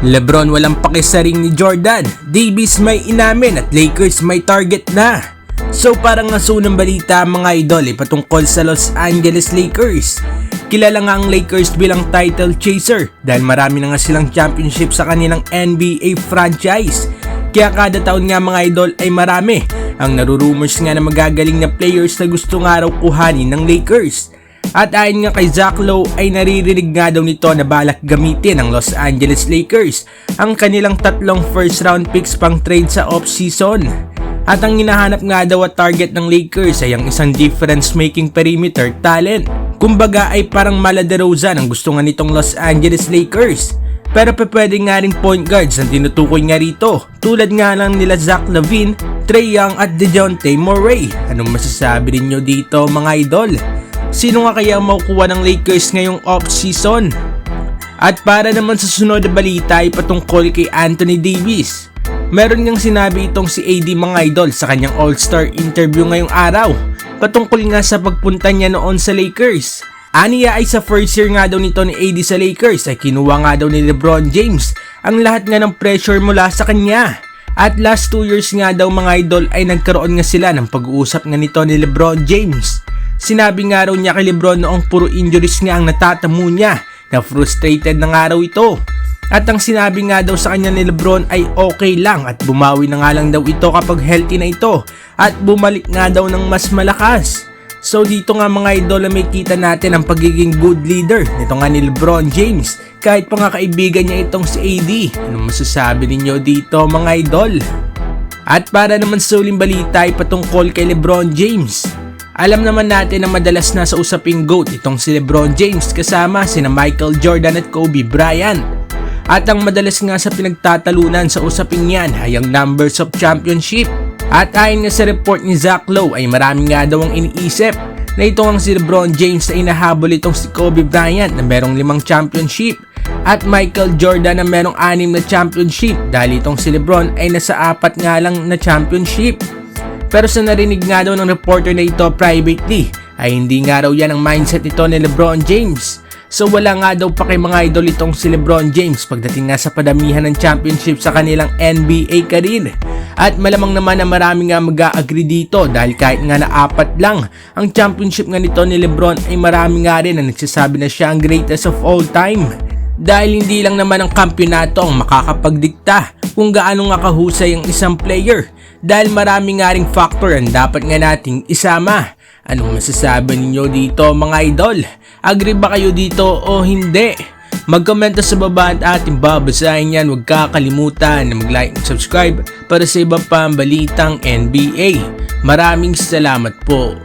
LeBron walang pake sa ring ni Jordan, Davis may inamin at Lakers may target na. So parang nga sunang balita mga idol patungkol sa Los Angeles Lakers. Kilala nga ang Lakers bilang title chaser dahil marami na nga silang championship sa kanilang NBA franchise. Kaya kada taon nga mga idol ay marami ang narurumors nga na magagaling na players na gusto nga raw kuhanin ng Lakers. At ayon nga kay Zach Lowe ay naririnig nga daw nito na balak gamitin ng Los Angeles Lakers ang kanilang 3 first round picks pang trade sa off-season. At ang hinahanap nga daw at target ng Lakers ay ang isang difference-making perimeter talent. Kumbaga ay parang Mala DeRozan ang gusto nga nitong Los Angeles Lakers. Pero pwede nga rin point guards ang tinutukoy nga rito, tulad nga lang nila Zach LaVine, Trae Young at DeJounte Murray. Anong masasabi ninyo dito mga idol? Sino nga kaya ang makukuha ng Lakers ngayong off-season? At para naman sa sunod na balita ay patungkol kay Anthony Davis. Meron ngang sinabi itong si AD mga idol sa kanyang All-Star interview ngayong araw patungkol nga sa pagpunta niya noon sa Lakers. Aniya ay sa first year nga daw nito ni AD sa Lakers ay kinuha nga daw ni LeBron James ang lahat nga ng pressure mula sa kanya. At last 2 years nga daw mga idol ay nagkaroon nga sila ng pag-uusap nga nito ni LeBron James. Sinabi nga raw niya kay LeBron noong puro injuries nga ang natatamo niya na frustrated na nga raw ito. At ang sinabi nga daw sa kanya ni LeBron ay okay lang at bumawi na nga lang daw ito kapag healthy na ito at bumalik nga daw ng mas malakas. So dito nga mga idol may kita natin ang pagiging good leader nito nga ni LeBron James kahit pa nga kaibigan niya itong si AD. Anong masasabi ninyo dito mga idol? At para naman sa uling balita ay patungkol kay LeBron James. Alam naman natin na madalas na sa usaping GOAT itong si LeBron James kasama sina Michael Jordan at Kobe Bryant. At ang madalas nga sa pinagtatalunan sa usaping yan ay ang numbers of championship. At ayon nga sa report ni Zach Lowe ay marami nga daw ang iniisip na itong ang si LeBron James na inahabol itong si Kobe Bryant na merong 5 championship at Michael Jordan na merong 6 na championship dahil itong si LeBron ay nasa 4 nga lang na championship. Pero sa narinig nga daw ng reporter na ito privately ay hindi nga raw yan ang mindset nito ni LeBron James. So wala nga daw pa kay mga idol itong si LeBron James pagdating nga sa padamihan ng championship sa kanilang NBA career. At malamang naman na marami nga mag-a-agree dito dahil kahit nga na 4 lang ang championship nga nito ni LeBron ay marami nga rin na nagsasabi na siya ang greatest of all time. Dahil hindi lang naman ang kampyonato ang makakapagdikta kung gaano nga kahusay ang isang player. Dahil marami nga ring factor ang dapat nga nating isama. Anong masasabi ninyo dito mga idol? Agree ba kayo dito o hindi? Mag-komento sa baba at ating babasahin yan. Huwag kakalimutan na mag-like at subscribe para sa iba pang balitang NBA. Maraming salamat po.